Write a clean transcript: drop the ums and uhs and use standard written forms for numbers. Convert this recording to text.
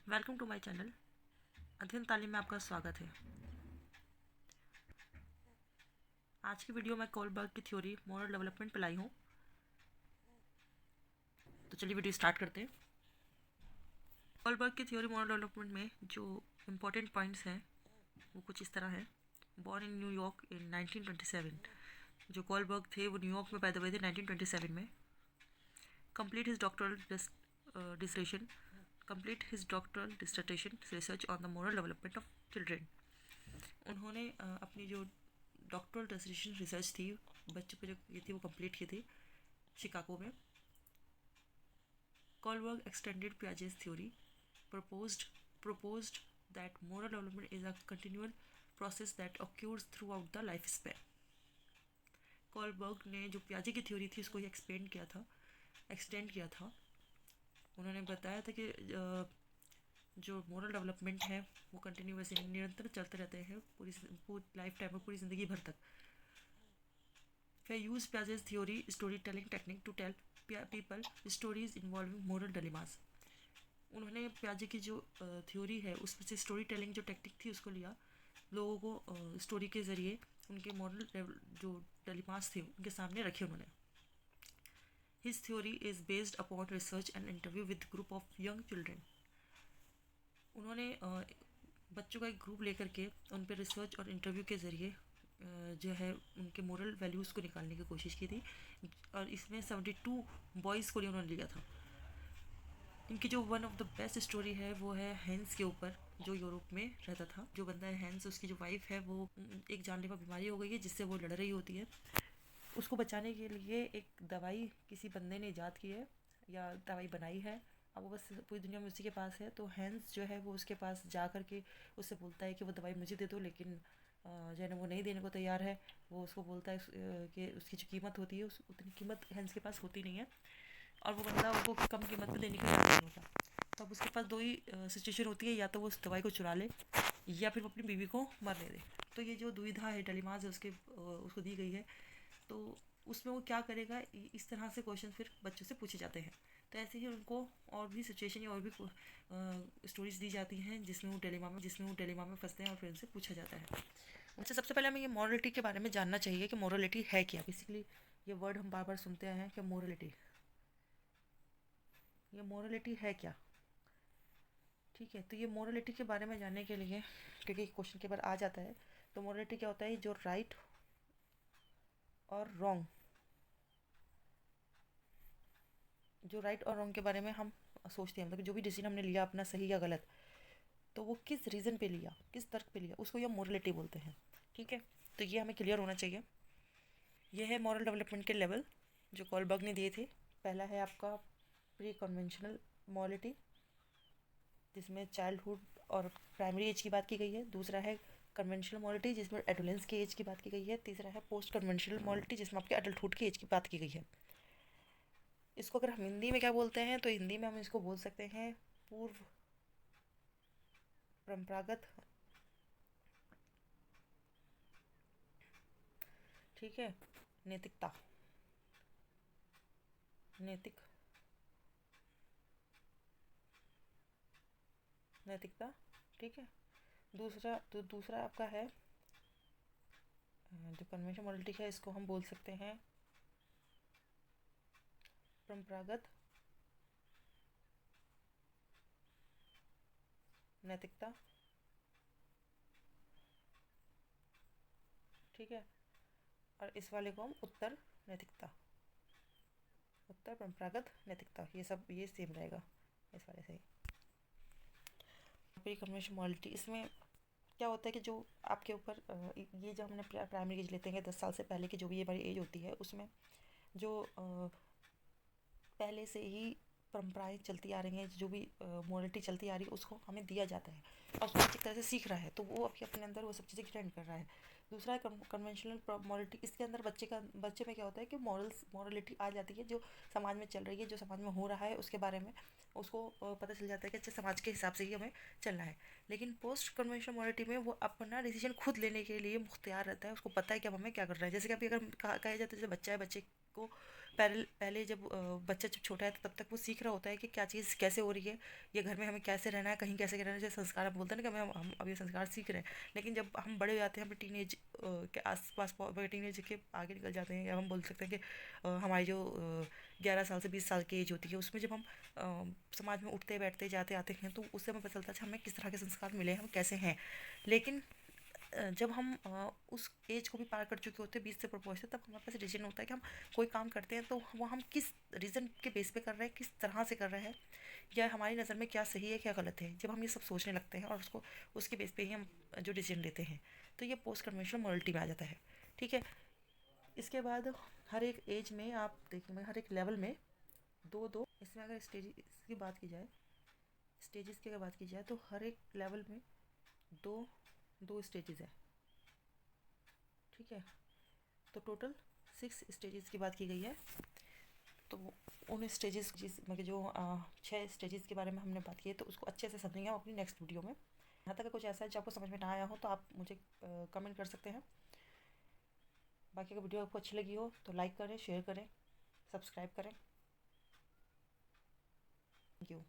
Welcome to my channel. अध्ययन तालीम में आपका स्वागत है। आज की वीडियो में कोलबर्ग की थ्योरी मोरल डेवलपमेंट पे लाई हूँ। तो चलिए वीडियो स्टार्ट करते हैं। कोलबर्ग की थ्योरी मोरल डेवलपमेंट में जो इम्पोर्टेंट पॉइंट्स हैं वो कुछ इस तरह है। बॉर्न इन न्यूयॉर्क इन 1927। जो कोलबर्ग थे वो न्यूयॉर्क में पैदा हुए थे 1927 में। Complete his doctoral dissertation research on the moral development of children. उन्होंने अपनी जो डॉक्टरल डिसर्टेशन रिसर्च थी बच्चों पे जो ये थी वो कंप्लीट की थी शिकागो में। Kohlberg extended Piaget's theory, proposed that moral development is a continual process that occurs throughout the lifespan. Kohlberg ने जो पियाजे की थ्योरी थी उसको एक्सटेंड किया था। उन्होंने बताया था कि जो मोरल डेवलपमेंट है वो कंटिन्यूस निरंतर चलते रहते हैं पूरी लाइफ टाइम में, पूरी ज़िंदगी भर तक। फिर use Piaget's theory story telling technique to tell people stories involving moral dilemmas. उन्होंने पियाजे की जो थ्योरी है उसमें से स्टोरी टेलिंग जो टेक्निक थी उसको लिया, लोगों को स्टोरी के ज़रिए उनके मॉरल जो डिलेमास थे उनके सामने रखे उन्होंने। His theory is based upon research and interview with group of young children. उन्होंने बच्चों का एक ग्रुप लेकर के उन पर रिसर्च और इंटरव्यू के ज़रिए जो है उनके मोरल वैल्यूज़ को निकालने की कोशिश की थी। और इसमें 72 बॉयज़ को उन्होंने लिया था। इनकी जो one of the best story है वो है हैंस के ऊपर, जो यूरोप में रहता था। जो बंदा है हैंस, उसकी जो वाइफ है वो एक जानलेवा बीमारी हो गई है जिससे वो लड़ रही होती है। उसको बचाने के लिए एक दवाई किसी बंदे ने ईजाद की है या दवाई बनाई है। अब वो बस पूरी दुनिया में उसी के पास है। तो हैंस जो है वो उसके पास जा कर के उससे बोलता है कि वो दवाई मुझे दे दो, लेकिन जो है ना वो नहीं देने को तैयार है। वो उसको बोलता है कि उसकी जो कीमत होती है उतनी कीमत हैंस के पास होती नहीं है और वो बंदा उसको कम कीमत में देने की तैयार नहीं होता। तो अब उसके पास दो ही सिचुएशन होती है, या तो वो उस दवाई को चुरा ले या फिर वो अपनी बीवी को मरने दे। तो ये जो दुविधा है डिलेमास है उसको दी गई है। तो उसमें वो क्या करेगा, इस तरह से क्वेश्चन फिर बच्चों से पूछे जाते हैं। तो ऐसे ही उनको और भी सिचुएशन या और भी स्टोरीज दी जाती हैं जिसमें वो डिलेमा में फंसते हैं और फिर उनसे पूछा जाता है। उनसे सबसे पहले हमें ये मॉरलिटी के बारे में जानना चाहिए कि मॉरलिटी है क्या। बेसिकली ये वर्ड हम बार बार सुनते हैं कि मॉरलिटी, ये मॉरलिटी है क्या। ठीक है, तो ये मॉरलिटी के बारे में जानने के लिए, क्योंकि क्वेश्चन के बार आ जाता है, तो मॉरलिटी क्या होता है, जो राइट और रॉन्ग, जो राइट और रॉन्ग के बारे में हम सोचते हैं, मतलब जो भी डिसीजन हमने लिया अपना सही या गलत, तो वो किस रीज़न पे लिया, किस तर्क पे लिया, उसको ये मॉरलिटी बोलते हैं। ठीक है, तो ये हमें क्लियर होना चाहिए। ये है मॉरल डेवलपमेंट के लेवल जो कोलबर्ग ने दिए थे। पहला है आपका प्री कन्वेंशनल मॉरलिटी, जिसमें चाइल्डहुड और प्राइमरी एज की बात की गई है। दूसरा है कन्वेंशनल मॉरलिटी जिसमें एडोलेंस की एज की बात की गई है। तीसरा है पोस्ट कन्वेंशनल मॉरलिटी जिसमें आपके एडल्टहुड की एज की बात की गई है। इसको अगर हम हिंदी में क्या बोलते हैं, तो हिंदी में हम इसको बोल सकते हैं पूर्व परंपरागत, ठीक है, नैतिकता, नैतिक नैतिकता। ठीक है, दूसरा आपका है जो कन्वेंशनल मॉरलिटी है, इसको हम बोल सकते हैं परंपरागत नैतिकता। ठीक है, और इस वाले को हम उत्तर नैतिकता, उत्तर परंपरागत नैतिकता, ये सब ये सेम रहेगा इस वाले से। प्री कन्वेंशनल मॉरलिटी, इसमें क्या होता है कि जो आपके ऊपर ये जो हमने प्राइमरी एज लेते हैं 10 साल से पहले की जो भी ये हमारी एज होती है, उसमें जो पहले से ही परंपराएं चलती आ रही हैं, जो भी मॉरलिटी चलती आ रही है उसको हमें दिया जाता है और उसको अच्छी तरह से सीख रहा है, तो वो अभी अपने अंदर वो सब चीज़ें ग्रहण कर रहा है। दूसरा है कन्वेंशनल मॉरलिटी। इसके अंदर बच्चे में क्या होता है कि मॉरलिटी आ जाती है, जो समाज में चल रही है, जो समाज में हो रहा है उसके बारे में उसको पता चल जाता है कि अच्छा समाज के हिसाब से ही हमें चलना है। लेकिन पोस्ट कन्वेंशनल मॉरलिटी में वो अपना डिसीजन खुद लेने के लिए मुख्तियार रहता है, उसको पता है कि अब हमें क्या करना है। जैसे कि अभी अगर कहा जाता है जैसे बच्चा है, बच्चे को पहले जब बच्चा जब छोटा है तो तब तक वो सीख रहा होता है कि क्या चीज़ कैसे हो रही है, ये घर में हमें कैसे रहना है, कहीं कैसे रहना है। जैसे संस्कार हम बोलते हैं ना कि हम अब ये संस्कार सीख रहे हैं, लेकिन जब हम बड़े हो जाते हैं, हम टीनेज के आसपास, टीनेज के आगे निकल जाते हैं, या हम बोल सकते हैं कि हमारी जो 11 साल से 20 साल की एज होती है, उसमें जब हम समाज में उठते बैठते जाते आते हैं, तो उससे हमें पता चलता है अच्छा, हमें किस तरह के संस्कार मिले हैं, हम कैसे हैं। लेकिन जब हम उस एज को भी पार कर चुके होते हैं, 20 से ऊपर पहुँचते, तब हमारे पास डिसीजन होता है कि हम कोई काम करते हैं तो वो हम किस रीज़न के बेस पे कर रहे हैं, किस तरह से कर रहे हैं, या हमारी नज़र में क्या सही है क्या गलत है। जब हम ये सब सोचने लगते हैं और उसको उसके बेस पे ही हम जो डिसीजन लेते हैं, तो ये पोस्ट कन्वेंशनल मोरालिटी में आ जाता है। ठीक है। इसके बाद हर एक एज में आप देखेंगे, हर एक लेवल में दो दो, इसमें अगर स्टेज की बात की जाए, स्टेजेस की अगर बात की जाए, तो हर एक लेवल में दो दो स्टेजेस है। ठीक है। तो टोटल 6 स्टेजेस की बात की गई है। तो उन स्टेजेस जिस मतलब जो 6 स्टेजेस के बारे में हमने बात की है, तो उसको अच्छे से समझेंगे हम अपनी नेक्स्ट वीडियो में। यहाँ तक कुछ ऐसा है जो आपको समझ में ना आया हो तो आप मुझे कमेंट कर सकते हैं। बाकी अगर वीडियो आपको अच्छी लगी हो तो लाइक करें, शेयर करें, सब्सक्राइब करें। Thank you.